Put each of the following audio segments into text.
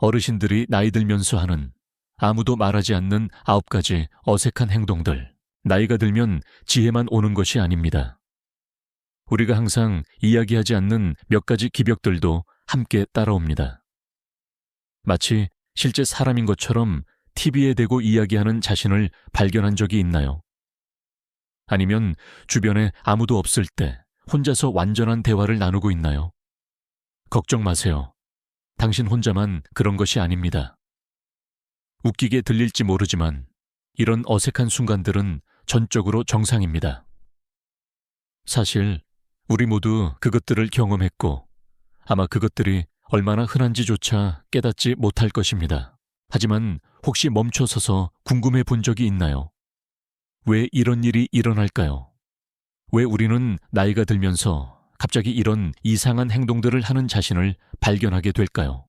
어르신들이 나이 들면서 하는 아무도 말하지 않는 9가지 어색한 행동들. 나이가 들면 지혜만 오는 것이 아닙니다. 우리가 항상 이야기하지 않는 몇 가지 기벽들도 함께 따라옵니다. 마치 실제 사람인 것처럼 TV에 대고 이야기하는 자신을 발견한 적이 있나요? 아니면 주변에 아무도 없을 때 혼자서 완전한 대화를 나누고 있나요? 걱정 마세요. 당신 혼자만 그런 것이 아닙니다. 웃기게 들릴지 모르지만 이런 어색한 순간들은 전적으로 정상입니다. 사실 우리 모두 그것들을 경험했고 아마 그것들이 얼마나 흔한지조차 깨닫지 못할 것입니다. 하지만 혹시 멈춰서서 궁금해 본 적이 있나요? 왜 이런 일이 일어날까요? 왜 우리는 나이가 들면서 갑자기 이런 이상한 행동들을 하는 자신을 발견하게 될까요?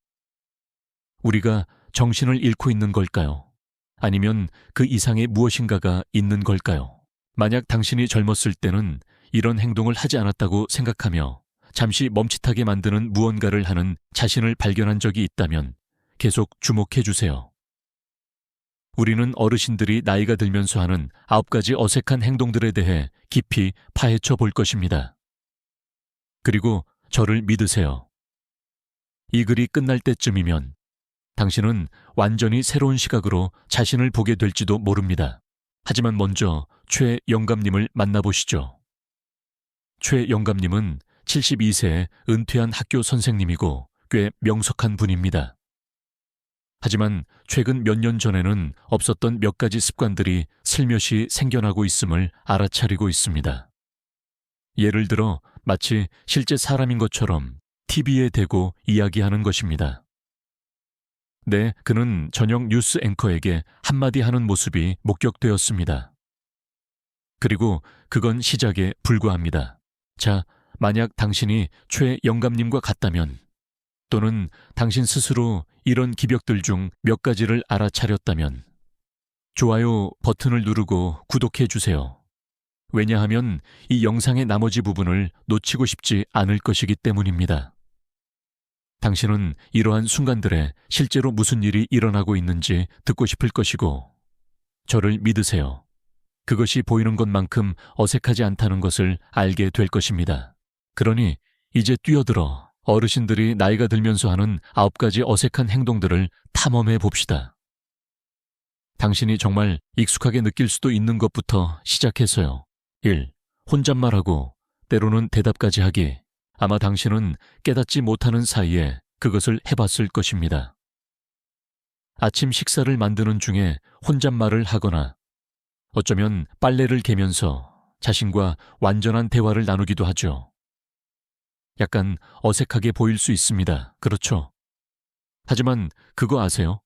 우리가 정신을 잃고 있는 걸까요? 아니면 그 이상의 무엇인가가 있는 걸까요? 만약 당신이 젊었을 때는 이런 행동을 하지 않았다고 생각하며 잠시 멈칫하게 만드는 무언가를 하는 자신을 발견한 적이 있다면 계속 주목해 주세요. 우리는 어르신들이 나이가 들면서 하는 9가지 어색한 행동들에 대해 깊이 파헤쳐 볼 것입니다. 그리고 저를 믿으세요. 이 글이 끝날 때쯤이면 당신은 완전히 새로운 시각으로 자신을 보게 될지도 모릅니다. 하지만 먼저 최 영감님을 만나보시죠. 최 영감님은 72세의 은퇴한 학교 선생님이고 꽤 명석한 분입니다. 하지만 최근 몇 년 전에는 없었던 몇 가지 습관들이 슬며시 생겨나고 있음을 알아차리고 있습니다. 예를 들어 마치 실제 사람인 것처럼 TV에 대고 이야기하는 것입니다. 네, 그는 저녁 뉴스 앵커에게 한마디 하는 모습이 목격되었습니다. 그리고 그건 시작에 불과합니다. 자, 만약 당신이 최 영감님과 같다면 또는 당신 스스로 이런 기벽들 중 몇 가지를 알아차렸다면 좋아요 버튼을 누르고 구독해 주세요. 왜냐하면 이 영상의 나머지 부분을 놓치고 싶지 않을 것이기 때문입니다. 당신은 이러한 순간들에 실제로 무슨 일이 일어나고 있는지 듣고 싶을 것이고 저를 믿으세요. 그것이 보이는 것만큼 어색하지 않다는 것을 알게 될 것입니다. 그러니 이제 뛰어들어 어르신들이 나이가 들면서 하는 9가지 어색한 행동들을 탐험해 봅시다. 당신이 정말 익숙하게 느낄 수도 있는 것부터 시작해서요. 1. 혼잣말하고 때로는 대답까지 하기. 아마 당신은 깨닫지 못하는 사이에 그것을 해봤을 것입니다. 아침 식사를 만드는 중에 혼잣말을 하거나 어쩌면 빨래를 개면서 자신과 완전한 대화를 나누기도 하죠. 약간 어색하게 보일 수 있습니다. 그렇죠? 하지만 그거 아세요?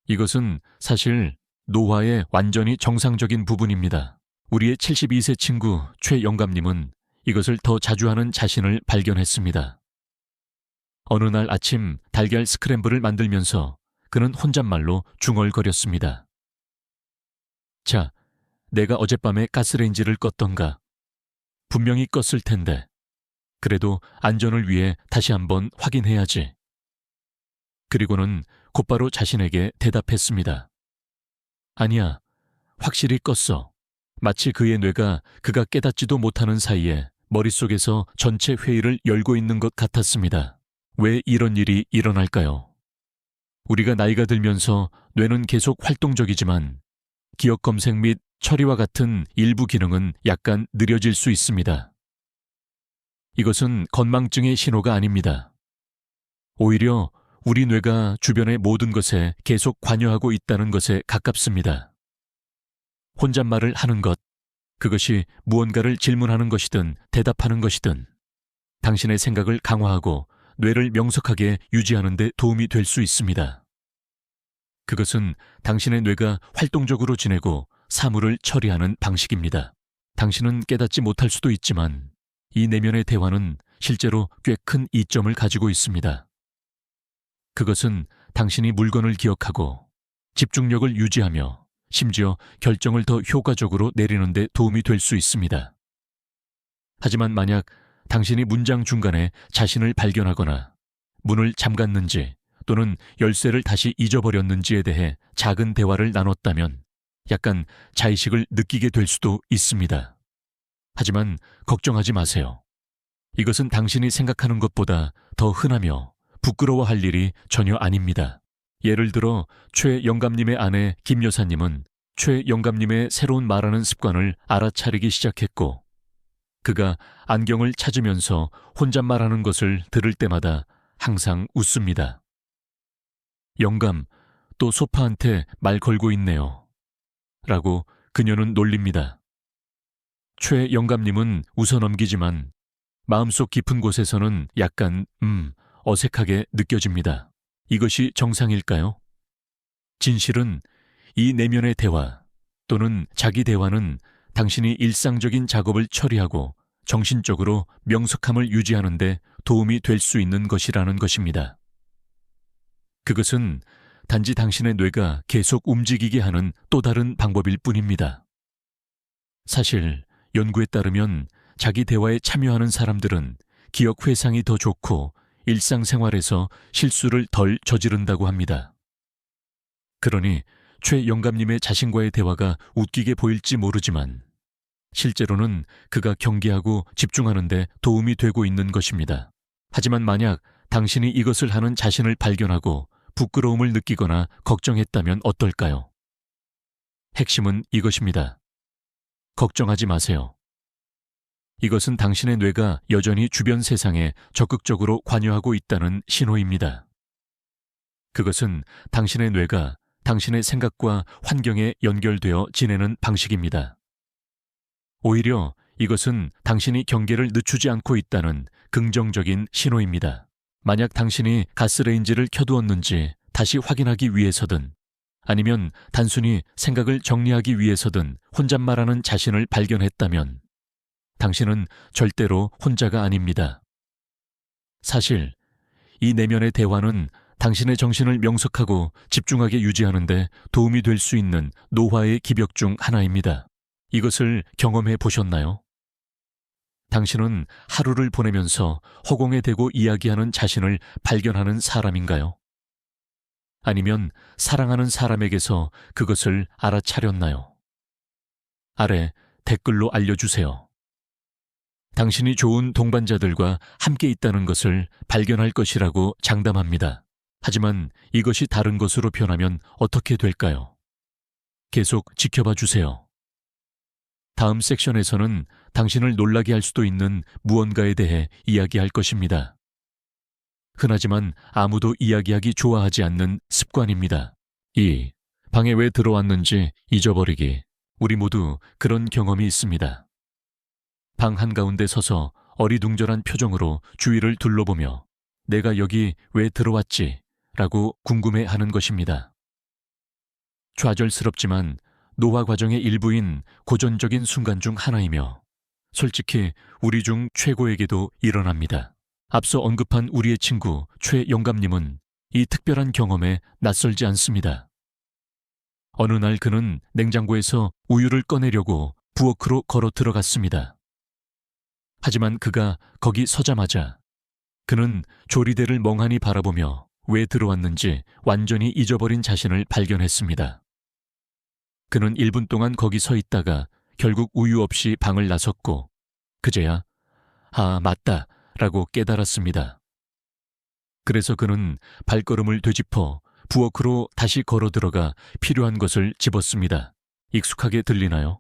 이것은 사실 노화의 완전히 정상적인 부분입니다. 우리의 72세 친구 최 영감님은 이것을 더 자주 하는 자신을 발견했습니다. 어느 날 아침 달걀 스크램블을 만들면서 그는 혼잣말로 중얼거렸습니다. 자, 내가 어젯밤에 가스레인지를 껐던가? 분명히 껐을 텐데. 그래도 안전을 위해 다시 한번 확인해야지. 그리고는 곧바로 자신에게 대답했습니다. 아니야, 확실히 껐어. 마치 그의 뇌가 그가 깨닫지도 못하는 사이에 머릿속에서 전체 회의를 열고 있는 것 같았습니다. 왜 이런 일이 일어날까요? 우리가 나이가 들면서 뇌는 계속 활동적이지만 기억 검색 및 처리와 같은 일부 기능은 약간 느려질 수 있습니다. 이것은 건망증의 신호가 아닙니다. 오히려 우리 뇌가 주변의 모든 것에 계속 관여하고 있다는 것에 가깝습니다. 혼잣말을 하는 것, 그것이 무언가를 질문하는 것이든 대답하는 것이든 당신의 생각을 강화하고 뇌를 명석하게 유지하는 데 도움이 될 수 있습니다. 그것은 당신의 뇌가 활동적으로 지내고 사물을 처리하는 방식입니다. 당신은 깨닫지 못할 수도 있지만 이 내면의 대화는 실제로 꽤 큰 이점을 가지고 있습니다. 그것은 당신이 물건을 기억하고 집중력을 유지하며 심지어 결정을 더 효과적으로 내리는 데 도움이 될 수 있습니다. 하지만 만약 당신이 문장 중간에 자신을 발견하거나 문을 잠갔는지 또는 열쇠를 다시 잊어버렸는지에 대해 작은 대화를 나눴다면 약간 자의식을 느끼게 될 수도 있습니다. 하지만 걱정하지 마세요. 이것은 당신이 생각하는 것보다 더 흔하며 부끄러워할 일이 전혀 아닙니다. 예를 들어 최 영감님의 아내 김 여사님은 최 영감님의 새로운 말하는 습관을 알아차리기 시작했고, 그가 안경을 찾으면서 혼잣말하는 것을 들을 때마다 항상 웃습니다. 영감, 또 소파한테 말 걸고 있네요. 라고 그녀는 놀립니다. 최 영감님은 웃어넘기지만 마음속 깊은 곳에서는 약간 어색하게 느껴집니다. 이것이 정상일까요? 진실은 이 내면의 대화 또는 자기 대화는 당신이 일상적인 작업을 처리하고 정신적으로 명석함을 유지하는 데 도움이 될 수 있는 것이라는 것입니다. 그것은 단지 당신의 뇌가 계속 움직이게 하는 또 다른 방법일 뿐입니다. 사실 연구에 따르면 자기 대화에 참여하는 사람들은 기억 회상이 더 좋고 일상생활에서 실수를 덜 저지른다고 합니다. 그러니 최 영감님의 자신과의 대화가 웃기게 보일지 모르지만 실제로는 그가 경계하고 집중하는 데 도움이 되고 있는 것입니다. 하지만 만약 당신이 이것을 하는 자신을 발견하고 부끄러움을 느끼거나 걱정했다면 어떨까요? 핵심은 이것입니다. 걱정하지 마세요. 이것은 당신의 뇌가 여전히 주변 세상에 적극적으로 관여하고 있다는 신호입니다. 그것은 당신의 뇌가 당신의 생각과 환경에 연결되어 지내는 방식입니다. 오히려 이것은 당신이 경계를 늦추지 않고 있다는 긍정적인 신호입니다. 만약 당신이 가스레인지를 켜두었는지 다시 확인하기 위해서든 아니면 단순히 생각을 정리하기 위해서든 혼잣말하는 자신을 발견했다면 당신은 절대로 혼자가 아닙니다. 사실 이 내면의 대화는 당신의 정신을 명석하고 집중하게 유지하는 데 도움이 될 수 있는 노화의 기벽 중 하나입니다. 이것을 경험해 보셨나요? 당신은 하루를 보내면서 허공에 대고 이야기하는 자신을 발견하는 사람인가요? 아니면 사랑하는 사람에게서 그것을 알아차렸나요? 아래 댓글로 알려주세요. 당신이 좋은 동반자들과 함께 있다는 것을 발견할 것이라고 장담합니다. 하지만 이것이 다른 것으로 변하면 어떻게 될까요? 계속 지켜봐 주세요. 다음 섹션에서는 당신을 놀라게 할 수도 있는 무언가에 대해 이야기할 것입니다. 흔하지만 아무도 이야기하기 좋아하지 않는 습관입니다. 2. 방에 왜 들어왔는지 잊어버리기. 우리 모두 그런 경험이 있습니다. 방 한가운데 서서 어리둥절한 표정으로 주위를 둘러보며 내가 여기 왜 들어왔지? 라고 궁금해하는 것입니다. 좌절스럽지만 노화 과정의 일부인 고전적인 순간 중 하나이며 솔직히 우리 중 최고에게도 일어납니다. 앞서 언급한 우리의 친구 최 영감님은 이 특별한 경험에 낯설지 않습니다. 어느 날 그는 냉장고에서 우유를 꺼내려고 부엌으로 걸어 들어갔습니다. 하지만 그가 거기 서자마자 그는 조리대를 멍하니 바라보며 왜 들어왔는지 완전히 잊어버린 자신을 발견했습니다. 그는 1분 동안 거기 서 있다가 결국 우유 없이 방을 나섰고 그제야 아, 맞다 라고 깨달았습니다. 그래서 그는 발걸음을 되짚어 부엌으로 다시 걸어 들어가 필요한 것을 집었습니다. 익숙하게 들리나요?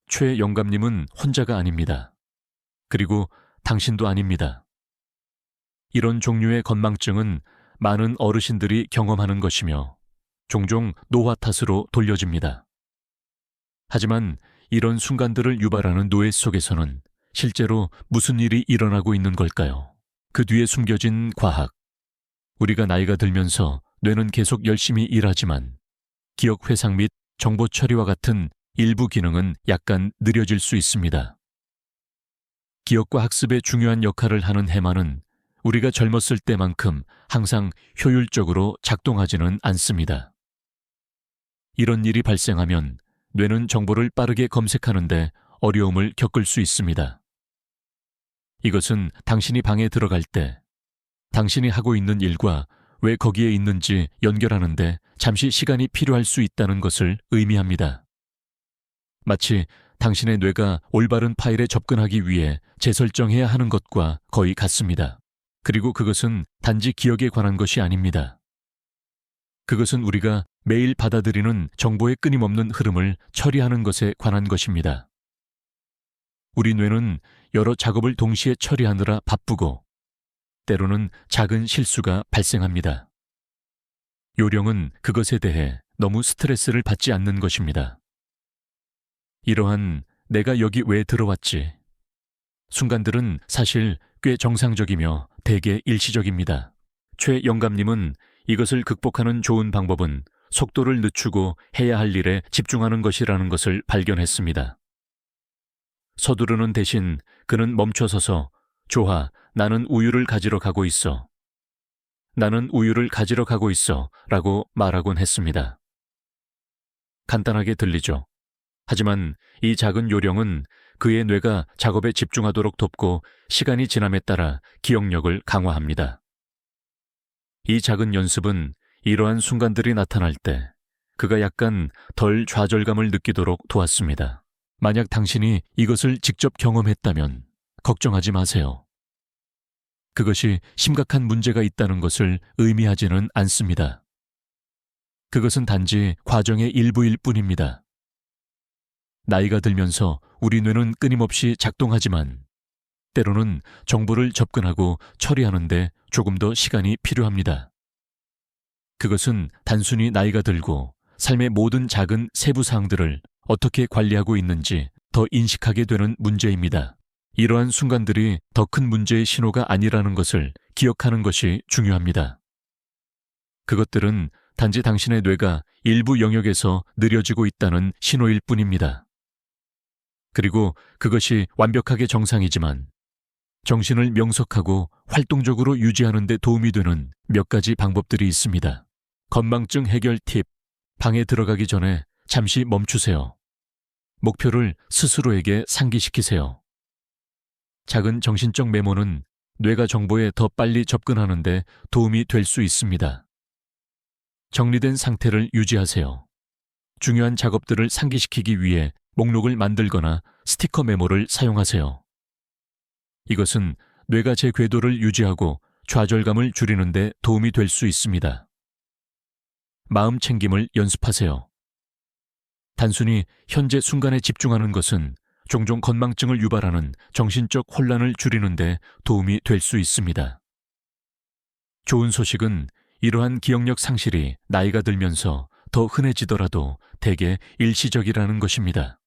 최 영감님은 혼자가 아닙니다. 그리고 당신도 아닙니다. 이런 종류의 건망증은 많은 어르신들이 경험하는 것이며 종종 노화 탓으로 돌려집니다. 하지만 이런 순간들을 유발하는 노예 속에서는 실제로 무슨 일이 일어나고 있는 걸까요? 그 뒤에 숨겨진 과학. 우리가 나이가 들면서 뇌는 계속 열심히 일하지만 기억 회상 및 정보 처리와 같은 일부 기능은 약간 느려질 수 있습니다. 기억과 학습에 중요한 역할을 하는 해마는 우리가 젊었을 때만큼 항상 효율적으로 작동하지는 않습니다. 이런 일이 발생하면 뇌는 정보를 빠르게 검색하는데 어려움을 겪을 수 있습니다. 이것은 당신이 방에 들어갈 때 당신이 하고 있는 일과 왜 거기에 있는지 연결하는데 잠시 시간이 필요할 수 있다는 것을 의미합니다. 마치 당신의 뇌가 올바른 파일에 접근하기 위해 재설정해야 하는 것과 거의 같습니다. 그리고 그것은 단지 기억에 관한 것이 아닙니다. 그것은 우리가 매일 받아들이는 정보의 끊임없는 흐름을 처리하는 것에 관한 것입니다. 우리 뇌는 여러 작업을 동시에 처리하느라 바쁘고 때로는 작은 실수가 발생합니다. 요령은 그것에 대해 너무 스트레스를 받지 않는 것입니다. 이러한 내가 여기 왜 들어왔지? 순간들은 사실 꽤 정상적이며 대개 일시적입니다. 최 영감님은 이것을 극복하는 좋은 방법은 속도를 늦추고 해야 할 일에 집중하는 것이라는 것을 발견했습니다. 서두르는 대신 그는 멈춰서서 좋아, 나는 우유를 가지러 가고 있어. 나는 우유를 가지러 가고 있어 라고 말하곤 했습니다. 간단하게 들리죠. 하지만 이 작은 요령은 그의 뇌가 작업에 집중하도록 돕고 시간이 지남에 따라 기억력을 강화합니다. 이 작은 연습은 이러한 순간들이 나타날 때 그가 약간 덜 좌절감을 느끼도록 도왔습니다. 만약 당신이 이것을 직접 경험했다면 걱정하지 마세요. 그것이 심각한 문제가 있다는 것을 의미하지는 않습니다. 그것은 단지 과정의 일부일 뿐입니다. 나이가 들면서 우리 뇌는 끊임없이 작동하지만 때로는 정보를 접근하고 처리하는데 조금 더 시간이 필요합니다. 그것은 단순히 나이가 들고 삶의 모든 작은 세부 사항들을 어떻게 관리하고 있는지 더 인식하게 되는 문제입니다. 이러한 순간들이 더 큰 문제의 신호가 아니라는 것을 기억하는 것이 중요합니다. 그것들은 단지 당신의 뇌가 일부 영역에서 느려지고 있다는 신호일 뿐입니다. 그리고 그것이 완벽하게 정상이지만 정신을 명석하고 활동적으로 유지하는 데 도움이 되는 몇 가지 방법들이 있습니다. 건망증 해결 팁. 방에 들어가기 전에 잠시 멈추세요. 목표를 스스로에게 상기시키세요. 작은 정신적 메모는 뇌가 정보에 더 빨리 접근하는 데 도움이 될 수 있습니다. 정리된 상태를 유지하세요. 중요한 작업들을 상기시키기 위해 목록을 만들거나 스티커 메모를 사용하세요. 이것은 뇌가 제 궤도를 유지하고 좌절감을 줄이는 데 도움이 될 수 있습니다. 마음 챙김을 연습하세요. 단순히 현재 순간에 집중하는 것은 종종 건망증을 유발하는 정신적 혼란을 줄이는 데 도움이 될 수 있습니다. 좋은 소식은 이러한 기억력 상실이 나이가 들면서 더 흔해지더라도 대개 일시적이라는 것입니다.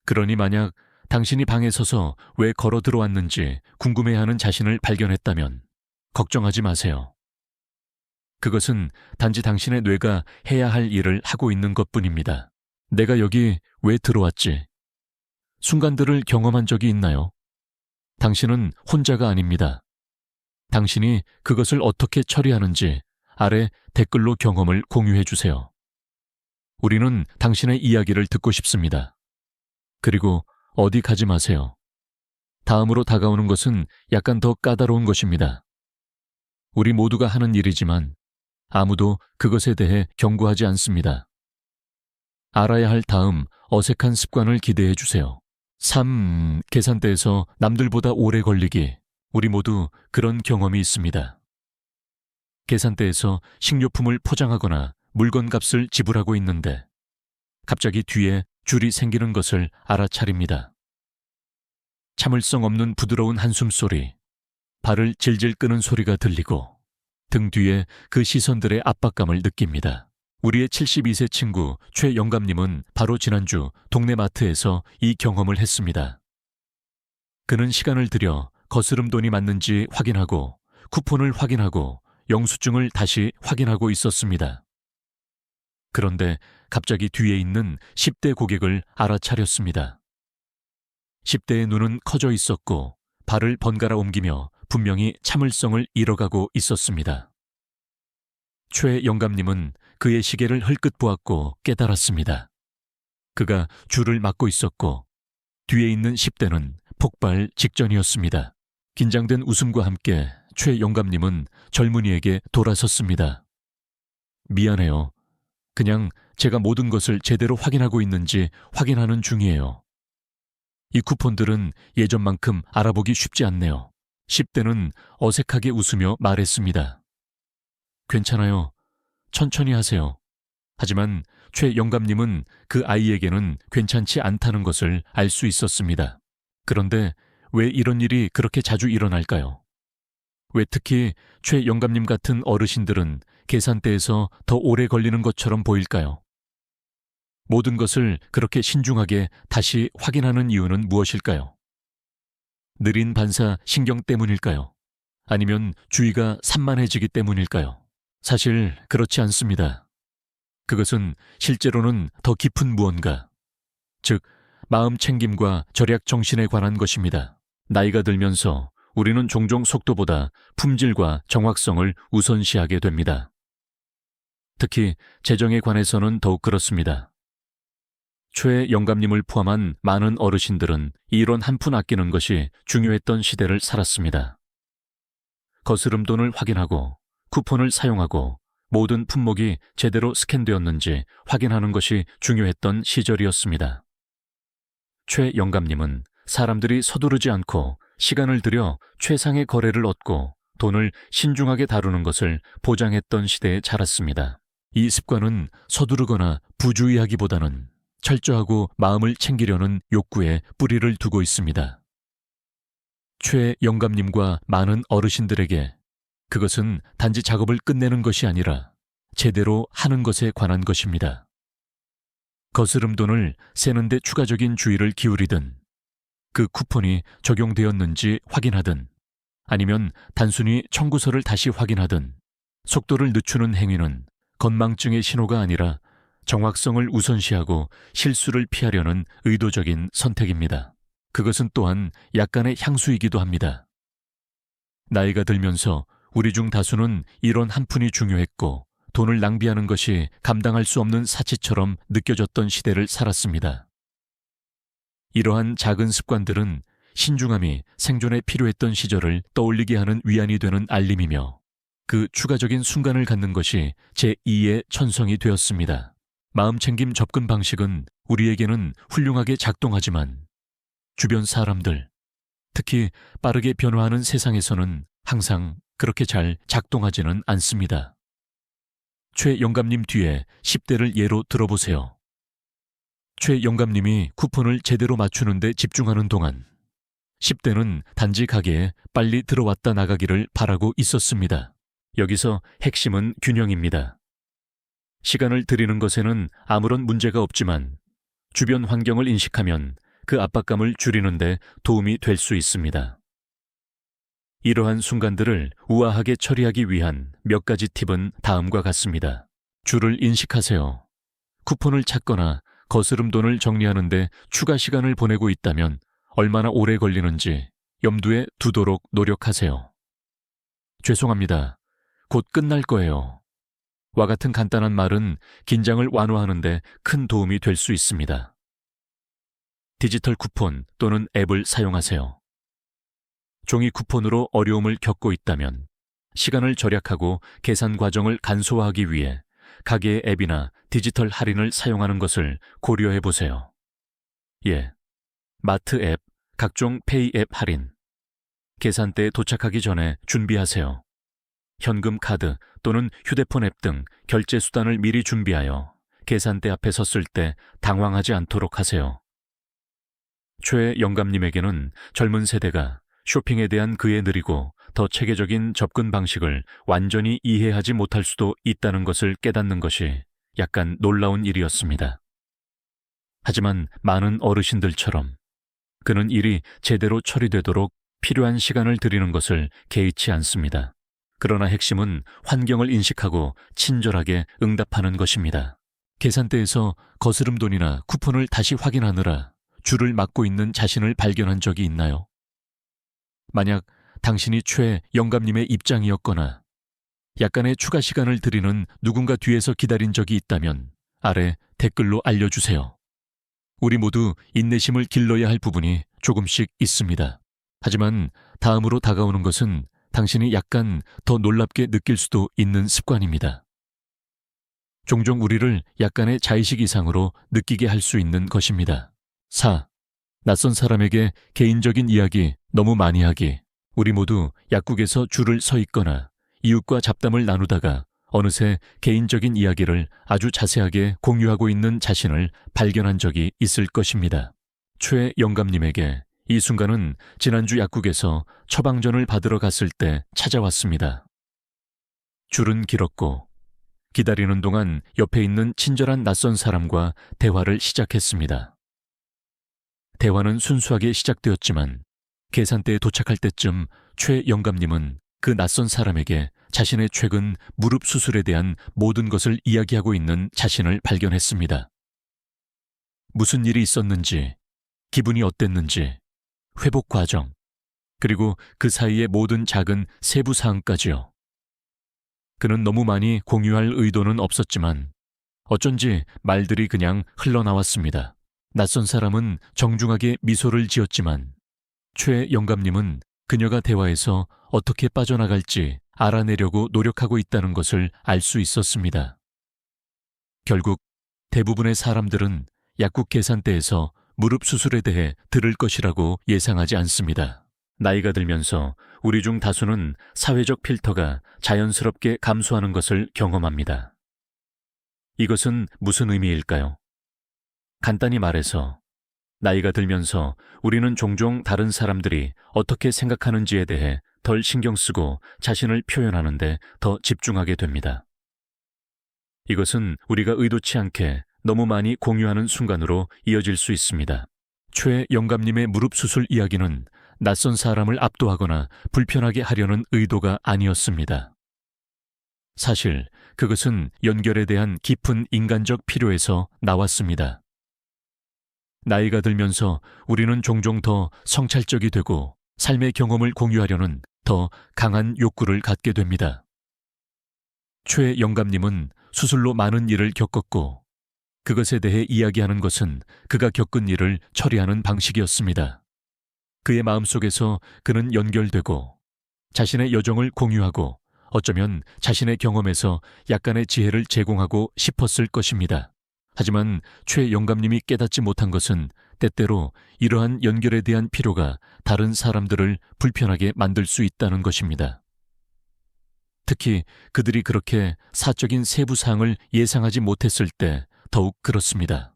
그러니 만약 당신이 방에 서서 왜 걸어 들어왔는지 궁금해하는 자신을 발견했다면 걱정하지 마세요. 그것은 단지 당신의 뇌가 해야 할 일을 하고 있는 것뿐입니다. 내가 여기 왜 들어왔지? 순간들을 경험한 적이 있나요? 당신은 혼자가 아닙니다. 당신이 그것을 어떻게 처리하는지 아래 댓글로 경험을 공유해 주세요. 우리는 당신의 이야기를 듣고 싶습니다. 그리고 어디 가지 마세요. 다음으로 다가오는 것은 약간 더 까다로운 것입니다. 우리 모두가 하는 일이지만 아무도 그것에 대해 경고하지 않습니다. 알아야 할 다음 어색한 습관을 기대해 주세요. 3. 계산대에서 남들보다 오래 걸리기. 우리 모두 그런 경험이 있습니다. 계산대에서 식료품을 포장하거나 물건값을 지불하고 있는데 갑자기 뒤에 줄이 생기는 것을 알아차립니다. 참을성 없는 부드러운 한숨 소리, 발을 질질 끄는 소리가 들리고 등 뒤에 그 시선들의 압박감을 느낍니다. 우리의 72세 친구 최 영감님은 바로 지난주 동네 마트에서 이 경험을 했습니다. 그는 시간을 들여 거스름 돈이 맞는지 확인하고 쿠폰을 확인하고 영수증을 다시 확인하고 있었습니다. 그런데 갑자기 뒤에 있는 10대 고객을 알아차렸습니다. 10대의 눈은 커져 있었고 발을 번갈아 옮기며 분명히 참을성을 잃어가고 있었습니다. 최 영감님은 그의 시계를 흘끗 보았고 깨달았습니다. 그가 줄을 막고 있었고 뒤에 있는 10대는 폭발 직전이었습니다. 긴장된 웃음과 함께 최 영감님은 젊은이에게 돌아섰습니다. 미안해요. 그냥 제가 모든 것을 제대로 확인하고 있는지 확인하는 중이에요. 이 쿠폰들은 예전만큼 알아보기 쉽지 않네요. 10대는 어색하게 웃으며 말했습니다. 괜찮아요. 천천히 하세요. 하지만 최 영감님은 그 아이에게는 괜찮지 않다는 것을 알 수 있었습니다. 그런데 왜 이런 일이 그렇게 자주 일어날까요? 왜 특히 최 영감님 같은 어르신들은 계산대에서 더 오래 걸리는 것처럼 보일까요? 모든 것을 그렇게 신중하게 다시 확인하는 이유는 무엇일까요? 느린 반사 신경 때문일까요? 아니면 주의가 산만해지기 때문일까요? 사실 그렇지 않습니다. 그것은 실제로는 더 깊은 무언가, 즉 마음 챙김과 절약 정신에 관한 것입니다. 나이가 들면서 우리는 종종 속도보다 품질과 정확성을 우선시하게 됩니다. 특히 재정에 관해서는 더욱 그렇습니다. 최 영감님을 포함한 많은 어르신들은 이론 한 푼 아끼는 것이 중요했던 시대를 살았습니다. 거스름돈을 확인하고 쿠폰을 사용하고 모든 품목이 제대로 스캔되었는지 확인하는 것이 중요했던 시절이었습니다. 최 영감님은 사람들이 서두르지 않고 시간을 들여 최상의 거래를 얻고 돈을 신중하게 다루는 것을 보장했던 시대에 자랐습니다. 이 습관은 서두르거나 부주의하기보다는 철저하고 마음을 챙기려는 욕구에 뿌리를 두고 있습니다. 최 영감님과 많은 어르신들에게 그것은 단지 작업을 끝내는 것이 아니라 제대로 하는 것에 관한 것입니다. 거스름돈을 세는데 추가적인 주의를 기울이든, 그 쿠폰이 적용되었는지 확인하든, 아니면 단순히 청구서를 다시 확인하든, 속도를 늦추는 행위는 건망증의 신호가 아니라 정확성을 우선시하고 실수를 피하려는 의도적인 선택입니다. 그것은 또한 약간의 향수이기도 합니다. 나이가 들면서 우리 중 다수는 이런 한 푼이 중요했고 돈을 낭비하는 것이 감당할 수 없는 사치처럼 느껴졌던 시대를 살았습니다. 이러한 작은 습관들은 신중함이 생존에 필요했던 시절을 떠올리게 하는 위안이 되는 알림이며 그 추가적인 순간을 갖는 것이 제2의 천성이 되었습니다. 마음챙김 접근 방식은 우리에게는 훌륭하게 작동하지만 주변 사람들, 특히 빠르게 변화하는 세상에서는 항상 그렇게 잘 작동하지는 않습니다. 최 영감님 뒤에 10대를 예로 들어보세요. 최 영감님이 쿠폰을 제대로 맞추는데 집중하는 동안 10대는 단지 가게에 빨리 들어왔다 나가기를 바라고 있었습니다. 여기서 핵심은 균형입니다. 시간을 들이는 것에는 아무런 문제가 없지만 주변 환경을 인식하면 그 압박감을 줄이는 데 도움이 될 수 있습니다. 이러한 순간들을 우아하게 처리하기 위한 몇 가지 팁은 다음과 같습니다. 줄을 인식하세요. 쿠폰을 찾거나 거스름돈을 정리하는데 추가 시간을 보내고 있다면 얼마나 오래 걸리는지 염두에 두도록 노력하세요. 죄송합니다. 곧 끝날 거예요. 와 같은 간단한 말은 긴장을 완화하는 데 큰 도움이 될 수 있습니다. 디지털 쿠폰 또는 앱을 사용하세요. 종이 쿠폰으로 어려움을 겪고 있다면 시간을 절약하고 계산 과정을 간소화하기 위해 가게의 앱이나 디지털 할인을 사용하는 것을 고려해 보세요. 예, 마트 앱, 각종 페이 앱 할인. 계산대에 도착하기 전에 준비하세요. 현금 카드 또는 휴대폰 앱 등 결제 수단을 미리 준비하여 계산대 앞에 섰을 때 당황하지 않도록 하세요. 최 영감님에게는 젊은 세대가 쇼핑에 대한 그의 느리고 더 체계적인 접근 방식을 완전히 이해하지 못할 수도 있다는 것을 깨닫는 것이 약간 놀라운 일이었습니다. 하지만 많은 어르신들처럼 그는 일이 제대로 처리되도록 필요한 시간을 들이는 것을 개의치 않습니다. 그러나 핵심은 환경을 인식하고 친절하게 응답하는 것입니다. 계산대에서 거스름돈이나 쿠폰을 다시 확인하느라 줄을 막고 있는 자신을 발견한 적이 있나요? 만약 당신이 최 영감님의 입장이었거나 약간의 추가 시간을 들이는 누군가 뒤에서 기다린 적이 있다면 아래 댓글로 알려주세요. 우리 모두 인내심을 길러야 할 부분이 조금씩 있습니다. 하지만 다음으로 다가오는 것은 당신이 약간 더 놀랍게 느낄 수도 있는 습관입니다. 종종 우리를 약간의 자의식 이상으로 느끼게 할 수 있는 것입니다. 4. 낯선 사람에게 개인적인 이야기 너무 많이 하기. 우리 모두 약국에서 줄을 서 있거나 이웃과 잡담을 나누다가 어느새 개인적인 이야기를 아주 자세하게 공유하고 있는 자신을 발견한 적이 있을 것입니다. 최 영감님에게 이 순간은 지난주 약국에서 처방전을 받으러 갔을 때 찾아왔습니다. 줄은 길었고 기다리는 동안 옆에 있는 친절한 낯선 사람과 대화를 시작했습니다. 대화는 순수하게 시작되었지만 계산대에 도착할 때쯤 최 영감님은 그 낯선 사람에게 자신의 최근 무릎 수술에 대한 모든 것을 이야기하고 있는 자신을 발견했습니다. 무슨 일이 있었는지, 기분이 어땠는지, 회복 과정, 그리고 그 사이의 모든 작은 세부 사항까지요. 그는 너무 많이 공유할 의도는 없었지만 어쩐지 말들이 그냥 흘러나왔습니다. 낯선 사람은 정중하게 미소를 지었지만 최 영감님은 그녀가 대화에서 어떻게 빠져나갈지 알아내려고 노력하고 있다는 것을 알 수 있었습니다. 결국 대부분의 사람들은 약국 계산대에서 무릎 수술에 대해 들을 것이라고 예상하지 않습니다. 나이가 들면서 우리 중 다수는 사회적 필터가 자연스럽게 감소하는 것을 경험합니다. 이것은 무슨 의미일까요? 간단히 말해서 나이가 들면서 우리는 종종 다른 사람들이 어떻게 생각하는지에 대해 덜 신경 쓰고 자신을 표현하는데 더 집중하게 됩니다. 이것은 우리가 의도치 않게 너무 많이 공유하는 순간으로 이어질 수 있습니다. 최 영감님의 무릎 수술 이야기는 낯선 사람을 압도하거나 불편하게 하려는 의도가 아니었습니다. 사실 그것은 연결에 대한 깊은 인간적 필요에서 나왔습니다. 나이가 들면서 우리는 종종 더 성찰적이 되고 삶의 경험을 공유하려는 더 강한 욕구를 갖게 됩니다. 최 영감님은 수술로 많은 일을 겪었고 그것에 대해 이야기하는 것은 그가 겪은 일을 처리하는 방식이었습니다. 그의 마음속에서 그는 연결되고 자신의 여정을 공유하고 어쩌면 자신의 경험에서 약간의 지혜를 제공하고 싶었을 것입니다. 하지만 최 영감님이 깨닫지 못한 것은 때때로 이러한 연결에 대한 필요가 다른 사람들을 불편하게 만들 수 있다는 것입니다. 특히 그들이 그렇게 사적인 세부 사항을 예상하지 못했을 때 더욱 그렇습니다.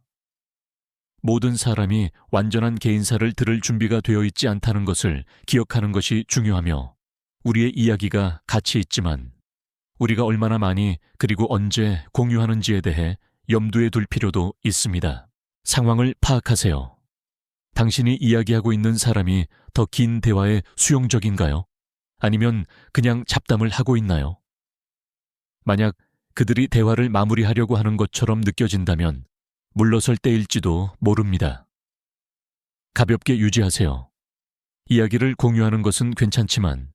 모든 사람이 완전한 개인사를 들을 준비가 되어 있지 않다는 것을 기억하는 것이 중요하며 우리의 이야기가 가치 있지만 우리가 얼마나 많이 그리고 언제 공유하는지에 대해 염두에 둘 필요도 있습니다. 상황을 파악하세요. 당신이 이야기하고 있는 사람이 더 긴 대화에 수용적인가요? 아니면 그냥 잡담을 하고 있나요? 만약 그들이 대화를 마무리하려고 하는 것처럼 느껴진다면 물러설 때일지도 모릅니다. 가볍게 유지하세요. 이야기를 공유하는 것은 괜찮지만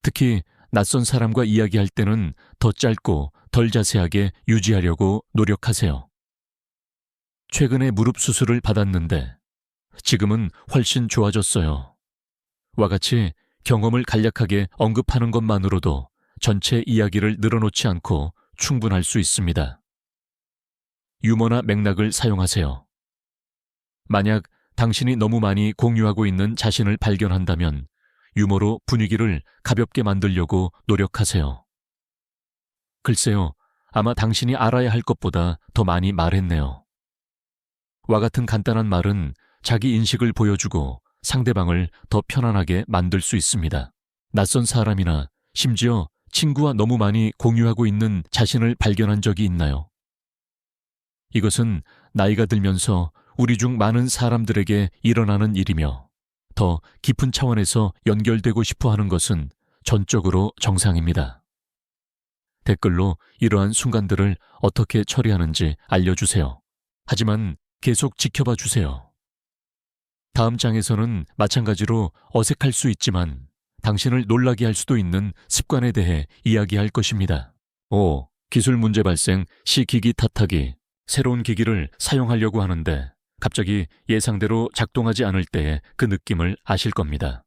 특히 낯선 사람과 이야기할 때는 더 짧고 덜 자세하게 유지하려고 노력하세요. 최근에 무릎 수술을 받았는데 지금은 훨씬 좋아졌어요. 와 같이 경험을 간략하게 언급하는 것만으로도 전체 이야기를 늘어놓지 않고 충분할 수 있습니다. 유머나 맥락을 사용하세요. 만약 당신이 너무 많이 공유하고 있는 자신을 발견한다면 유머로 분위기를 가볍게 만들려고 노력하세요. 글쎄요, 아마 당신이 알아야 할 것보다 더 많이 말했네요. 와 같은 간단한 말은 자기 인식을 보여주고 상대방을 더 편안하게 만들 수 있습니다. 낯선 사람이나 심지어 친구와 너무 많이 공유하고 있는 자신을 발견한 적이 있나요? 이것은 나이가 들면서 우리 중 많은 사람들에게 일어나는 일이며 더 깊은 차원에서 연결되고 싶어 하는 것은 전적으로 정상입니다. 댓글로 이러한 순간들을 어떻게 처리하는지 알려주세요. 하지만 계속 지켜봐 주세요. 다음 장에서는 마찬가지로 어색할 수 있지만 당신을 놀라게 할 수도 있는 습관에 대해 이야기할 것입니다. 5. 기술 문제 발생 시 기기 탓하기. 새로운 기기를 사용하려고 하는데 갑자기 예상대로 작동하지 않을 때의 그 느낌을 아실 겁니다.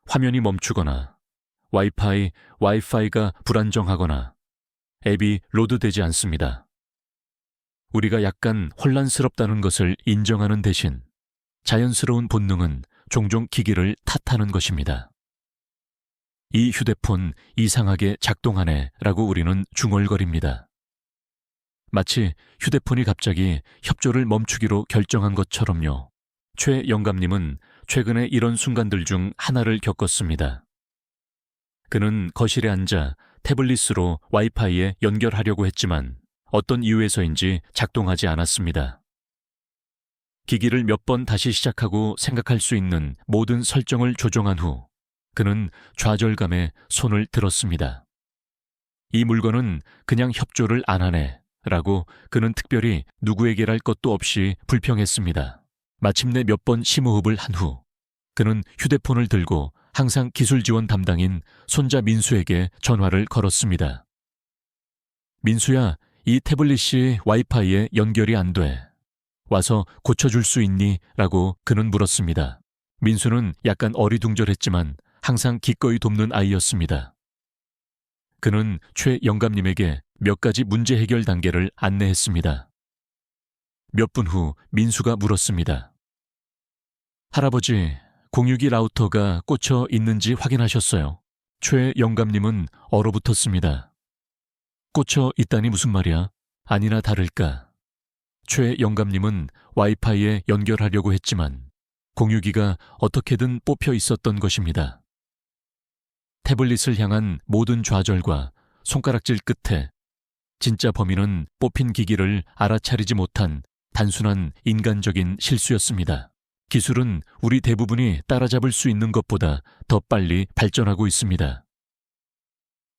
화면이 멈추거나 와이파이가 불안정하거나 앱이 로드되지 않습니다. 우리가 약간 혼란스럽다는 것을 인정하는 대신 자연스러운 본능은 종종 기기를 탓하는 것입니다. 이 휴대폰 이상하게 작동하네 라고 우리는 중얼거립니다. 마치 휴대폰이 갑자기 협조를 멈추기로 결정한 것처럼요. 최 영감님은 최근에 이런 순간들 중 하나를 겪었습니다. 그는 거실에 앉아 태블릿으로 와이파이에 연결하려고 했지만 어떤 이유에서인지 작동하지 않았습니다. 기기를 몇 번 다시 시작하고 생각할 수 있는 모든 설정을 조정한 후 그는 좌절감에 손을 들었습니다. 이 물건은 그냥 협조를 안 하네 라고 그는 특별히 누구에게랄 것도 없이 불평했습니다. 마침내 몇 번 심호흡을 한 후 그는 휴대폰을 들고 항상 기술 지원 담당인 손자 민수에게 전화를 걸었습니다. 민수야, 이 태블릿이 와이파이에 연결이 안 돼. 와서 고쳐줄 수 있니? 라고 그는 물었습니다. 민수는 약간 어리둥절했지만 항상 기꺼이 돕는 아이였습니다. 그는 최 영감님에게 몇 가지 문제 해결 단계를 안내했습니다. 몇 분 후 민수가 물었습니다. 할아버지, 062 라우터가 꽂혀 있는지 확인하셨어요? 최 영감님은 얼어붙었습니다. 꽂혀 있다니 무슨 말이야? 아니나 다를까. 최 영감님은 와이파이에 연결하려고 했지만 062가 어떻게든 뽑혀 있었던 것입니다. 태블릿을 향한 모든 좌절과 손가락질 끝에 진짜 범인은 뽑힌 기기를 알아차리지 못한 단순한 인간적인 실수였습니다. 기술은 우리 대부분이 따라잡을 수 있는 것보다 더 빨리 발전하고 있습니다.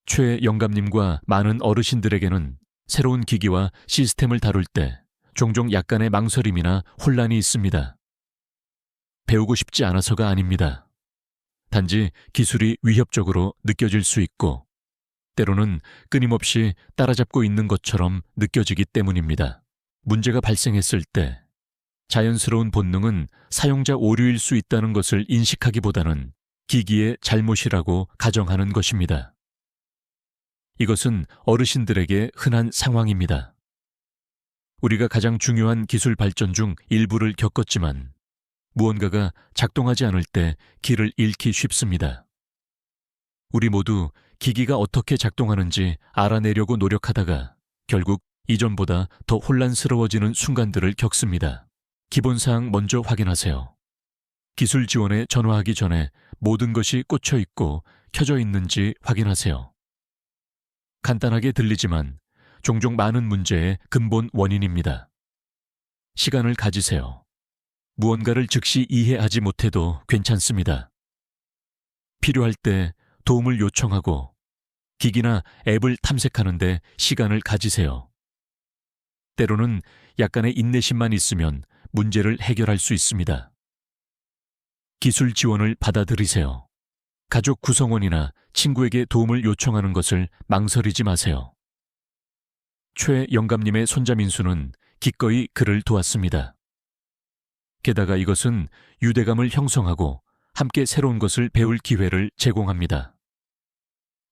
최 영감님과 많은 어르신들에게는 새로운 기기와 시스템을 다룰 때 종종 약간의 망설임이나 혼란이 있습니다. 배우고 싶지 않아서가 아닙니다. 단지 기술이 위협적으로 느껴질 수 있고 때로는 끊임없이 따라잡고 있는 것처럼 느껴지기 때문입니다. 문제가 발생했을 때 자연스러운 본능은 사용자 오류일 수 있다는 것을 인식하기보다는 기기의 잘못이라고 가정하는 것입니다. 이것은 어르신들에게 흔한 상황입니다. 우리가 가장 중요한 기술 발전 중 일부를 겪었지만 무언가가 작동하지 않을 때 길을 잃기 쉽습니다. 우리 모두 기기가 어떻게 작동하는지 알아내려고 노력하다가 결국 이전보다 더 혼란스러워지는 순간들을 겪습니다. 기본사항 먼저 확인하세요. 기술 지원에 전화하기 전에 모든 것이 꽂혀 있고 켜져 있는지 확인하세요. 간단하게 들리지만 종종 많은 문제의 근본 원인입니다. 시간을 가지세요. 무언가를 즉시 이해하지 못해도 괜찮습니다. 필요할 때 도움을 요청하고 기기나 앱을 탐색하는데 시간을 가지세요. 때로는 약간의 인내심만 있으면 문제를 해결할 수 있습니다. 기술 지원을 받아들이세요. 가족 구성원이나 친구에게 도움을 요청하는 것을 망설이지 마세요. 최 영감님의 손자 민수는 기꺼이 그를 도왔습니다. 게다가 이것은 유대감을 형성하고 함께 새로운 것을 배울 기회를 제공합니다.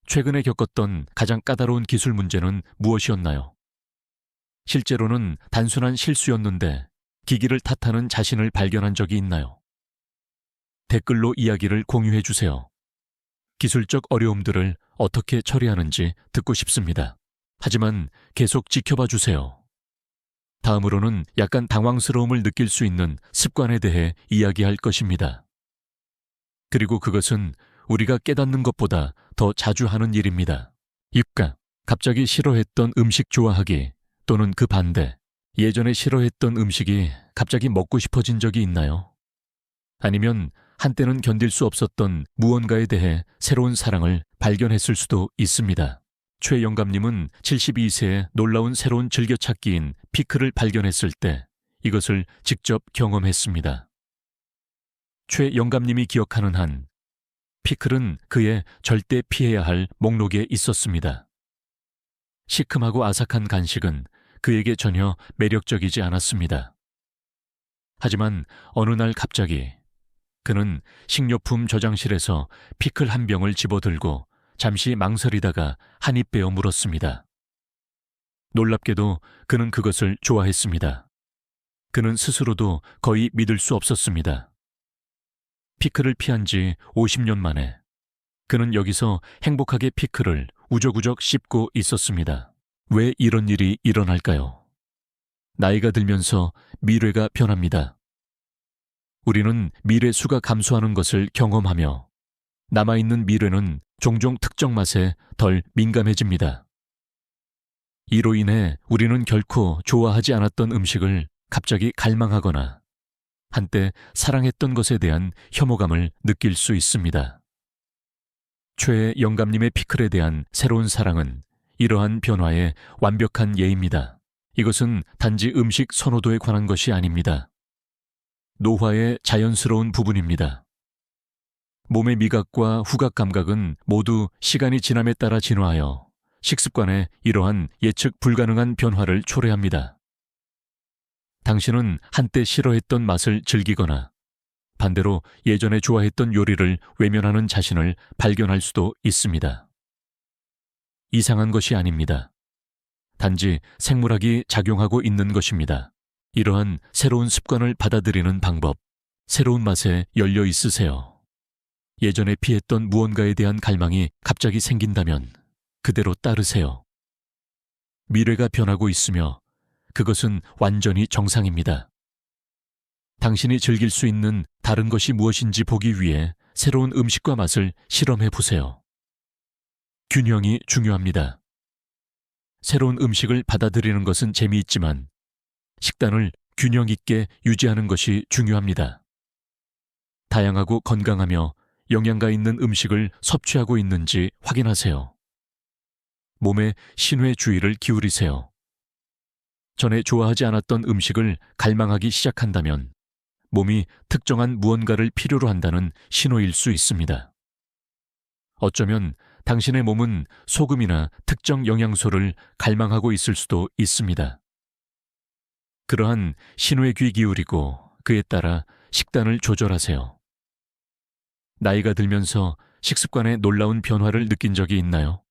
최근에 겪었던 가장 까다로운 기술 문제는 무엇이었나요? 실제로는 단순한 실수였는데 기기를 탓하는 자신을 발견한 적이 있나요? 댓글로 이야기를 공유해 주세요. 기술적 어려움들을 어떻게 처리하는지 듣고 싶습니다. 하지만 계속 지켜봐 주세요. 다음으로는 약간 당황스러움을 느낄 수 있는 습관에 대해 이야기할 것입니다. 그리고 그것은 우리가 깨닫는 것보다 더 자주 하는 일입니다. 입가, 갑자기 싫어했던 음식 좋아하기 또는 그 반대, 예전에 싫어했던 음식이 갑자기 먹고 싶어진 적이 있나요? 아니면 한때는 견딜 수 없었던 무언가에 대해 새로운 사랑을 발견했을 수도 있습니다. 최 영감님은 72세에 놀라운 새로운 즐겨찾기인 피크를 발견했을 때 이것을 직접 경험했습니다. 최 영감님이 기억하는 한 피클은 그의 절대 피해야 할 목록에 있었습니다. 시큼하고 아삭한 간식은 그에게 전혀 매력적이지 않았습니다. 하지만 어느 날 갑자기 그는 식료품 저장실에서 피클 한 병을 집어들고 잠시 망설이다가 한 입 베어 물었습니다. 놀랍게도 그는 그것을 좋아했습니다. 그는 스스로도 거의 믿을 수 없었습니다. 피클을 피한 지 50년 만에 그는 여기서 행복하게 피클을 우적우적 씹고 있었습니다. 왜 이런 일이 일어날까요? 나이가 들면서 미뢰가 변합니다. 우리는 미뢰 수가 감소하는 것을 경험하며 남아있는 미뢰는 종종 특정 맛에 덜 민감해집니다. 이로 인해 우리는 결코 좋아하지 않았던 음식을 갑자기 갈망하거나 한때 사랑했던 것에 대한 혐오감을 느낄 수 있습니다. 최 영감님의 피클에 대한 새로운 사랑은 이러한 변화의 완벽한 예입니다. 이것은 단지 음식 선호도에 관한 것이 아닙니다. 노화의 자연스러운 부분입니다. 몸의 미각과 후각 감각은 모두 시간이 지남에 따라 진화하여 식습관에 이러한 예측 불가능한 변화를 초래합니다. 당신은 한때 싫어했던 맛을 즐기거나 반대로 예전에 좋아했던 요리를 외면하는 자신을 발견할 수도 있습니다. 이상한 것이 아닙니다. 단지 생물학이 작용하고 있는 것입니다. 이러한 새로운 습관을 받아들이는 방법, 새로운 맛에 열려 있으세요. 예전에 피했던 무언가에 대한 갈망이 갑자기 생긴다면 그대로 따르세요. 미래가 변하고 있으며 그것은 완전히 정상입니다. 당신이 즐길 수 있는 다른 것이 무엇인지 보기 위해 새로운 음식과 맛을 실험해 보세요. 균형이 중요합니다. 새로운 음식을 받아들이는 것은 재미있지만 식단을 균형 있게 유지하는 것이 중요합니다. 다양하고 건강하며 영양가 있는 음식을 섭취하고 있는지 확인하세요. 몸에 신뢰 주의를 기울이세요. 전에 좋아하지 않았던 음식을 갈망하기 시작한다면 몸이 특정한 무언가를 필요로 한다는 신호일 수 있습니다. 어쩌면 당신의 몸은 소금이나 특정 영양소를 갈망하고 있을 수도 있습니다. 그러한 신호에 귀 기울이고 그에 따라 식단을 조절하세요. 나이가 들면서 식습관에 놀라운 변화를 느낀 적이 있나요?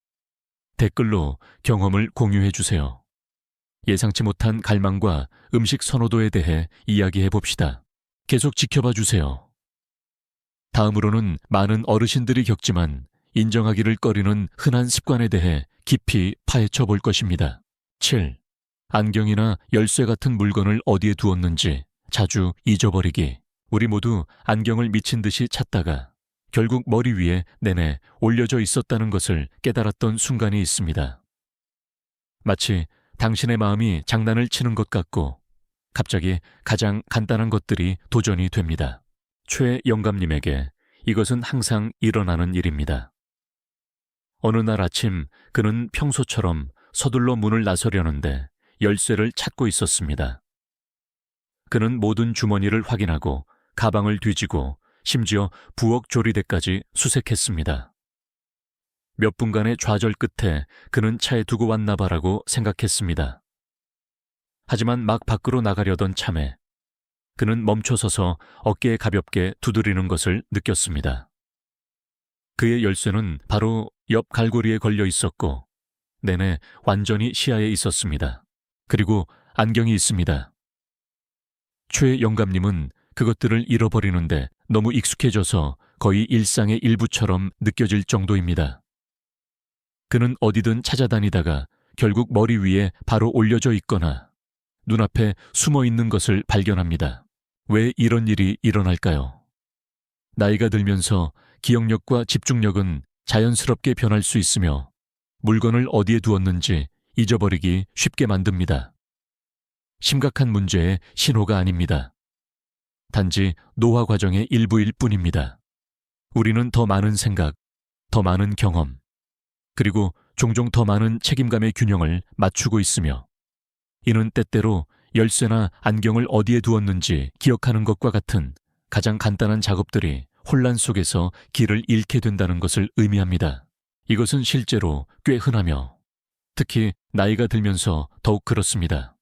댓글로 경험을 공유해 주세요. 예상치 못한 갈망과 음식 선호도에 대해 이야기해 봅시다. 계속 지켜봐 주세요. 다음으로는 많은 어르신들이 겪지만 인정하기를 꺼리는 흔한 습관에 대해 깊이 파헤쳐 볼 것입니다. 7. 안경이나 열쇠 같은 물건을 어디에 두었는지 자주 잊어버리기. 우리 모두 안경을 미친 듯이 찾다가 결국 머리 위에 내내 올려져 있었다는 것을 깨달았던 순간이 있습니다. 마치 당신의 마음이 장난을 치는 것 같고 갑자기 가장 간단한 것들이 도전이 됩니다. 최 영감님에게 이것은 항상 일어나는 일입니다. 어느 날 아침 그는 평소처럼 서둘러 문을 나서려는데 열쇠를 찾고 있었습니다. 그는 모든 주머니를 확인하고 가방을 뒤지고 심지어 부엌 조리대까지 수색했습니다. 몇 분간의 좌절 끝에 그는 차에 두고 왔나 봐라고 생각했습니다. 하지만 막 밖으로 나가려던 참에 그는 멈춰서서 어깨에 가볍게 두드리는 것을 느꼈습니다. 그의 열쇠는 바로 옆 갈고리에 걸려 있었고 내내 완전히 시야에 있었습니다. 그리고 안경이 있습니다. 최 영감님은 그것들을 잃어버리는데 너무 익숙해져서 거의 일상의 일부처럼 느껴질 정도입니다. 그는 어디든 찾아다니다가 결국 머리 위에 바로 올려져 있거나 눈앞에 숨어 있는 것을 발견합니다. 왜 이런 일이 일어날까요? 나이가 들면서 기억력과 집중력은 자연스럽게 변할 수 있으며 물건을 어디에 두었는지 잊어버리기 쉽게 만듭니다. 심각한 문제의 신호가 아닙니다. 단지 노화 과정의 일부일 뿐입니다. 우리는 더 많은 생각, 더 많은 경험, 그리고 종종 더 많은 책임감의 균형을 맞추고 있으며 이는 때때로 열쇠나 안경을 어디에 두었는지 기억하는 것과 같은 가장 간단한 작업들이 혼란 속에서 길을 잃게 된다는 것을 의미합니다. 이것은 실제로 꽤 흔하며 특히 나이가 들면서 더욱 그렇습니다.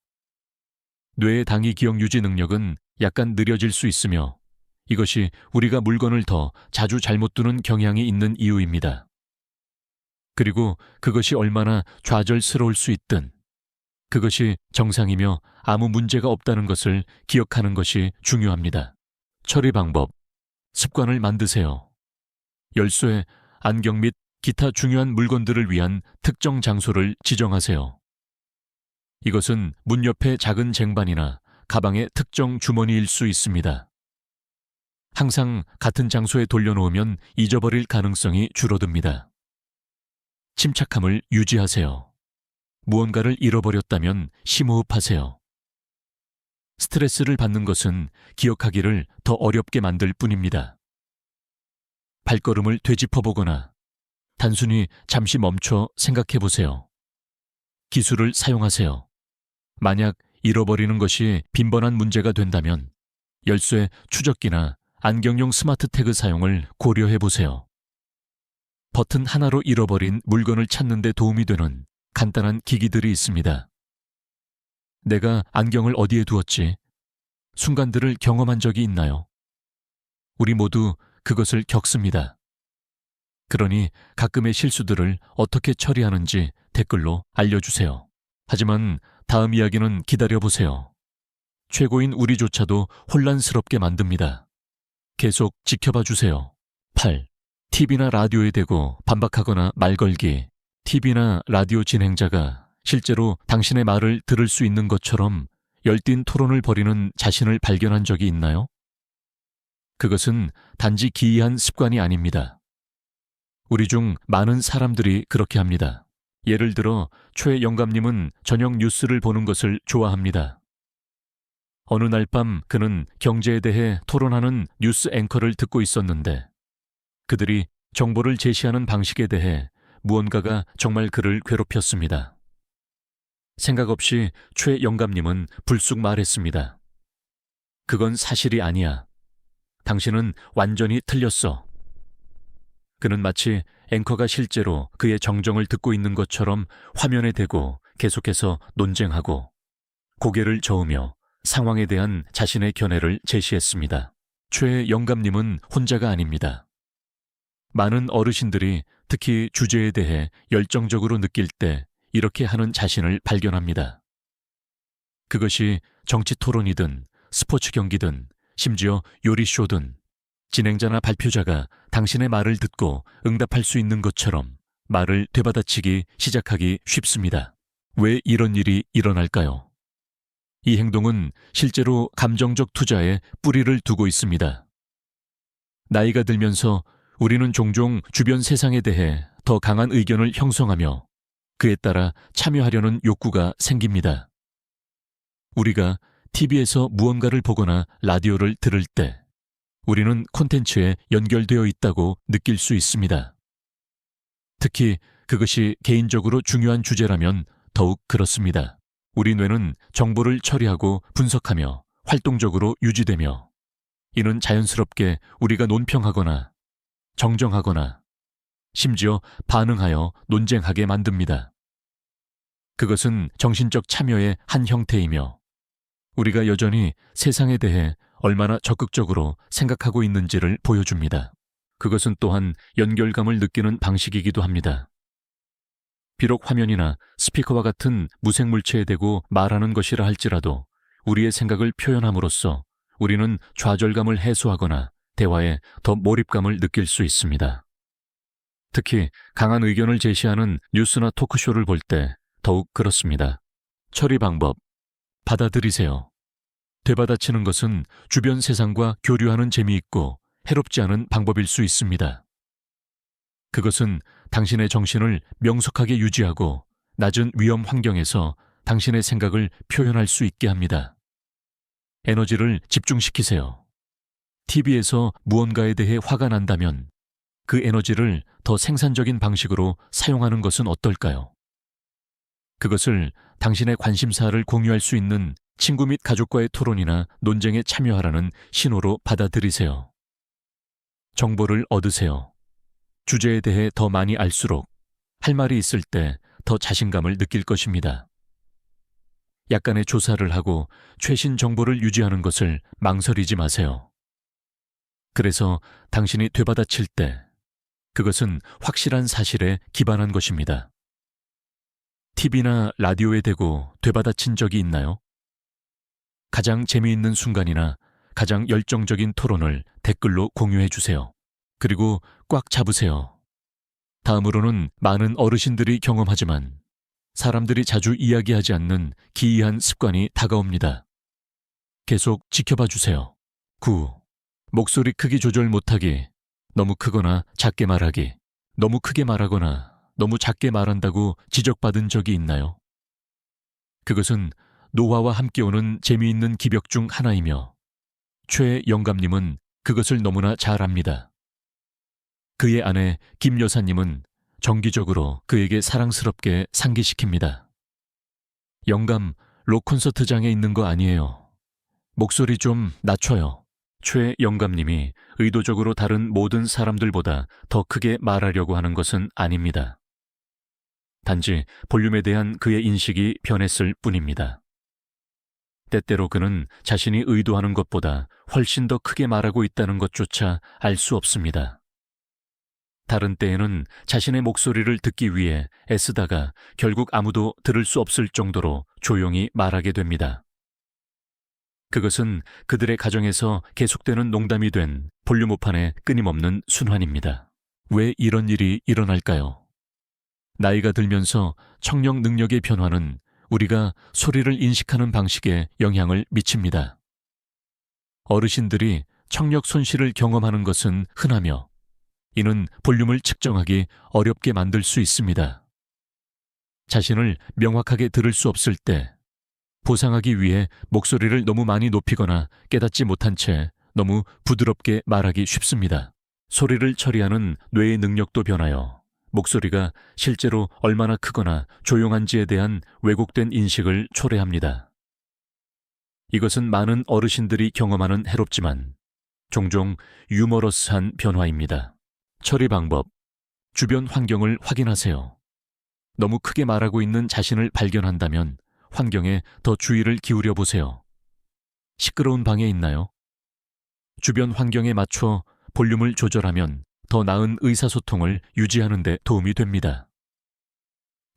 뇌의 당위 기억 유지 능력은 약간 느려질 수 있으며 이것이 우리가 물건을 더 자주 잘못 두는 경향이 있는 이유입니다. 그리고 그것이 얼마나 좌절스러울 수 있든 그것이 정상이며 아무 문제가 없다는 것을 기억하는 것이 중요합니다. 처리 방법, 습관을 만드세요. 열쇠, 안경 및 기타 중요한 물건들을 위한 특정 장소를 지정하세요. 이것은 문 옆의 작은 쟁반이나 가방의 특정 주머니일 수 있습니다. 항상 같은 장소에 돌려놓으면 잊어버릴 가능성이 줄어듭니다. 침착함을 유지하세요. 무언가를 잃어버렸다면 심호흡하세요. 스트레스를 받는 것은 기억하기를 더 어렵게 만들 뿐입니다. 발걸음을 되짚어보거나 단순히 잠시 멈춰 생각해 보세요. 기술을 사용하세요. 만약 잃어버리는 것이 빈번한 문제가 된다면 열쇠 추적기나 안경용 스마트 태그 사용을 고려해 보세요. 버튼 하나로 잃어버린 물건을 찾는 데 도움이 되는 간단한 기기들이 있습니다. 내가 안경을 어디에 두었지? 순간들을 경험한 적이 있나요? 우리 모두 그것을 겪습니다. 그러니 가끔의 실수들을 어떻게 처리하는지 댓글로 알려주세요. 하지만 다음 이야기는 기다려보세요. 최고인 우리조차도 혼란스럽게 만듭니다. 계속 지켜봐 주세요. 8. TV나 라디오에 대고 반박하거나 말 걸기. TV나 라디오 진행자가 실제로 당신의 말을 들을 수 있는 것처럼 열띤 토론을 벌이는 자신을 발견한 적이 있나요? 그것은 단지 기이한 습관이 아닙니다. 우리 중 많은 사람들이 그렇게 합니다. 예를 들어 최 영감님은 저녁 뉴스를 보는 것을 좋아합니다. 어느 날 밤 그는 경제에 대해 토론하는 뉴스 앵커를 듣고 있었는데 그들이 정보를 제시하는 방식에 대해 무언가가 정말 그를 괴롭혔습니다. 생각 없이 최 영감님은 불쑥 말했습니다. 그건 사실이 아니야. 당신은 완전히 틀렸어. 그는 마치 앵커가 실제로 그의 정정을 듣고 있는 것처럼 화면에 대고 계속해서 논쟁하고 고개를 저으며 상황에 대한 자신의 견해를 제시했습니다. 최 영감님은 혼자가 아닙니다. 많은 어르신들이 특히 주제에 대해 열정적으로 느낄 때 이렇게 하는 자신을 발견합니다. 그것이 정치 토론이든 스포츠 경기든 심지어 요리쇼든 진행자나 발표자가 당신의 말을 듣고 응답할 수 있는 것처럼 말을 되받아치기 시작하기 쉽습니다. 왜 이런 일이 일어날까요? 이 행동은 실제로 감정적 투자에 뿌리를 두고 있습니다. 나이가 들면서 우리는 종종 주변 세상에 대해 더 강한 의견을 형성하며 그에 따라 참여하려는 욕구가 생깁니다. 우리가 TV에서 무언가를 보거나 라디오를 들을 때 우리는 콘텐츠에 연결되어 있다고 느낄 수 있습니다. 특히 그것이 개인적으로 중요한 주제라면 더욱 그렇습니다. 우리 뇌는 정보를 처리하고 분석하며 활동적으로 유지되며 이는 자연스럽게 우리가 논평하거나 정정하거나 심지어 반응하여 논쟁하게 만듭니다. 그것은 정신적 참여의 한 형태이며 우리가 여전히 세상에 대해 얼마나 적극적으로 생각하고 있는지를 보여줍니다. 그것은 또한 연결감을 느끼는 방식이기도 합니다. 비록 화면이나 스피커와 같은 무생물체에 대고 말하는 것이라 할지라도 우리의 생각을 표현함으로써 우리는 좌절감을 해소하거나 대화에 더 몰입감을 느낄 수 있습니다. 특히 강한 의견을 제시하는 뉴스나 토크쇼를 볼 때 더욱 그렇습니다. 처리 방법, 받아들이세요. 되받아치는 것은 주변 세상과 교류하는 재미있고 해롭지 않은 방법일 수 있습니다. 그것은 당신의 정신을 명석하게 유지하고 낮은 위험 환경에서 당신의 생각을 표현할 수 있게 합니다. 에너지를 집중시키세요. TV에서 무언가에 대해 화가 난다면 그 에너지를 더 생산적인 방식으로 사용하는 것은 어떨까요? 그것을 당신의 관심사를 공유할 수 있는 친구 및 가족과의 토론이나 논쟁에 참여하라는 신호로 받아들이세요. 정보를 얻으세요. 주제에 대해 더 많이 알수록 할 말이 있을 때 더 자신감을 느낄 것입니다. 약간의 조사를 하고 최신 정보를 유지하는 것을 망설이지 마세요. 그래서 당신이 되받아칠 때 그것은 확실한 사실에 기반한 것입니다. TV나 라디오에 대고 되받아친 적이 있나요? 가장 재미있는 순간이나 가장 열정적인 토론을 댓글로 공유해 주세요. 그리고 꽉 잡으세요. 다음으로는 많은 어르신들이 경험하지만 사람들이 자주 이야기하지 않는 기이한 습관이 다가옵니다. 계속 지켜봐 주세요. 9. 목소리 크기 조절 못하기. 너무 크거나 작게 말하기. 너무 크게 말하거나 너무 작게 말한다고 지적받은 적이 있나요? 그것은 노화와 함께 오는 재미있는 기벽 중 하나이며 최 영감님은 그것을 너무나 잘 압니다. 그의 아내 김 여사님은 정기적으로 그에게 사랑스럽게 상기시킵니다. 영감, 록 콘서트장에 있는 거 아니에요. 목소리 좀 낮춰요. 최 영감님이 의도적으로 다른 모든 사람들보다 더 크게 말하려고 하는 것은 아닙니다. 단지 볼륨에 대한 그의 인식이 변했을 뿐입니다. 때때로 그는 자신이 의도하는 것보다 훨씬 더 크게 말하고 있다는 것조차 알 수 없습니다. 다른 때에는 자신의 목소리를 듣기 위해 애쓰다가 결국 아무도 들을 수 없을 정도로 조용히 말하게 됩니다. 그것은 그들의 가정에서 계속되는 농담이 된 볼륨 오판의 끊임없는 순환입니다. 왜 이런 일이 일어날까요? 나이가 들면서 청력 능력의 변화는 우리가 소리를 인식하는 방식에 영향을 미칩니다. 어르신들이 청력 손실을 경험하는 것은 흔하며 이는 볼륨을 측정하기 어렵게 만들 수 있습니다. 자신을 명확하게 들을 수 없을 때 보상하기 위해 목소리를 너무 많이 높이거나 깨닫지 못한 채 너무 부드럽게 말하기 쉽습니다. 소리를 처리하는 뇌의 능력도 변하여 목소리가 실제로 얼마나 크거나 조용한지에 대한 왜곡된 인식을 초래합니다. 이것은 많은 어르신들이 경험하는 해롭지만 종종 유머러스한 변화입니다. 처리 방법, 주변 환경을 확인하세요. 너무 크게 말하고 있는 자신을 발견한다면 환경에 더 주의를 기울여 보세요. 시끄러운 방에 있나요? 주변 환경에 맞춰 볼륨을 조절하면 더 나은 의사소통을 유지하는 데 도움이 됩니다.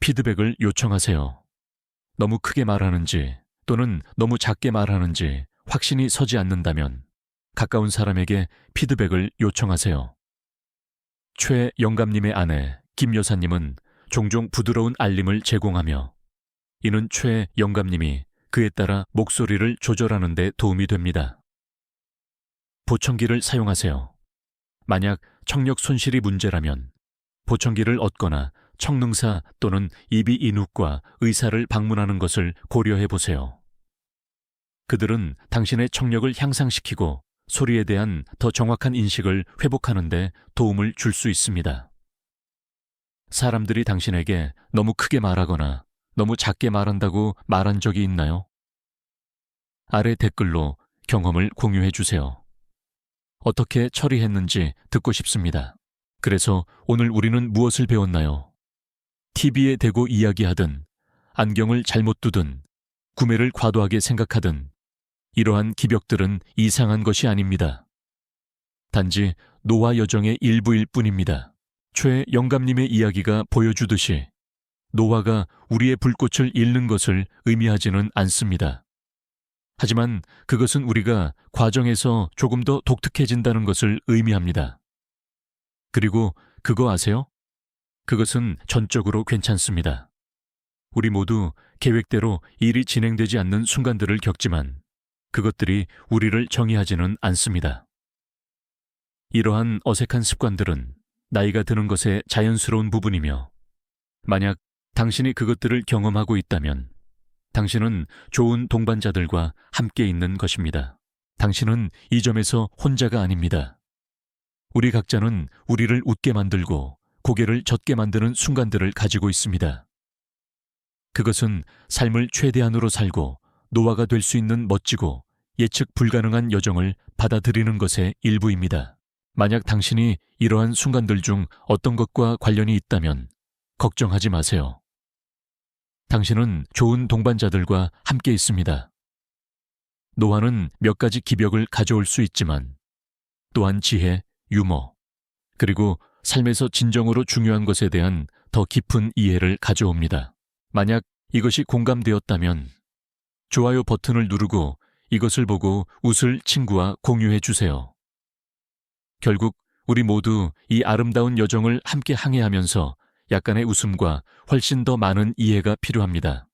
피드백을 요청하세요. 너무 크게 말하는지 또는 너무 작게 말하는지 확신이 서지 않는다면 가까운 사람에게 피드백을 요청하세요. 최 영감님의 아내 김 여사님은 종종 부드러운 알림을 제공하며 이는 최 영감님이 그에 따라 목소리를 조절하는 데 도움이 됩니다. 보청기를 사용하세요. 만약 청력 손실이 문제라면 보청기를 얻거나 청능사 또는 이비인후과 의사를 방문하는 것을 고려해 보세요. 그들은 당신의 청력을 향상시키고 소리에 대한 더 정확한 인식을 회복하는 데 도움을 줄 수 있습니다. 사람들이 당신에게 너무 크게 말하거나 너무 작게 말한다고 말한 적이 있나요? 아래 댓글로 경험을 공유해 주세요. 어떻게 처리했는지 듣고 싶습니다. 그래서 오늘 우리는 무엇을 배웠나요? TV에 대고 이야기하든, 안경을 잘못 두든, 구매를 과도하게 생각하든, 이러한 기벽들은 이상한 것이 아닙니다. 단지 노화 여정의 일부일 뿐입니다. 최 영감님의 이야기가 보여주듯이 노화가 우리의 불꽃을 잃는 것을 의미하지는 않습니다. 하지만 그것은 우리가 과정에서 조금 더 독특해진다는 것을 의미합니다. 그리고 그거 아세요? 그것은 전적으로 괜찮습니다. 우리 모두 계획대로 일이 진행되지 않는 순간들을 겪지만 그것들이 우리를 정의하지는 않습니다. 이러한 어색한 습관들은 나이가 드는 것의 자연스러운 부분이며 만약 당신이 그것들을 경험하고 있다면 당신은 좋은 동반자들과 함께 있는 것입니다. 당신은 이 점에서 혼자가 아닙니다. 우리 각자는 우리를 웃게 만들고 고개를 젓게 만드는 순간들을 가지고 있습니다. 그것은 삶을 최대한으로 살고 노화가 될 수 있는 멋지고 예측 불가능한 여정을 받아들이는 것의 일부입니다. 만약 당신이 이러한 순간들 중 어떤 것과 관련이 있다면 걱정하지 마세요. 당신은 좋은 동반자들과 함께 있습니다. 노화는 몇 가지 기벽을 가져올 수 있지만 또한 지혜, 유머, 그리고 삶에서 진정으로 중요한 것에 대한 더 깊은 이해를 가져옵니다. 만약 이것이 공감되었다면 좋아요 버튼을 누르고 이것을 보고 웃을 친구와 공유해 주세요. 결국 우리 모두 이 아름다운 여정을 함께 항해하면서 약간의 웃음과 훨씬 더 많은 이해가 필요합니다.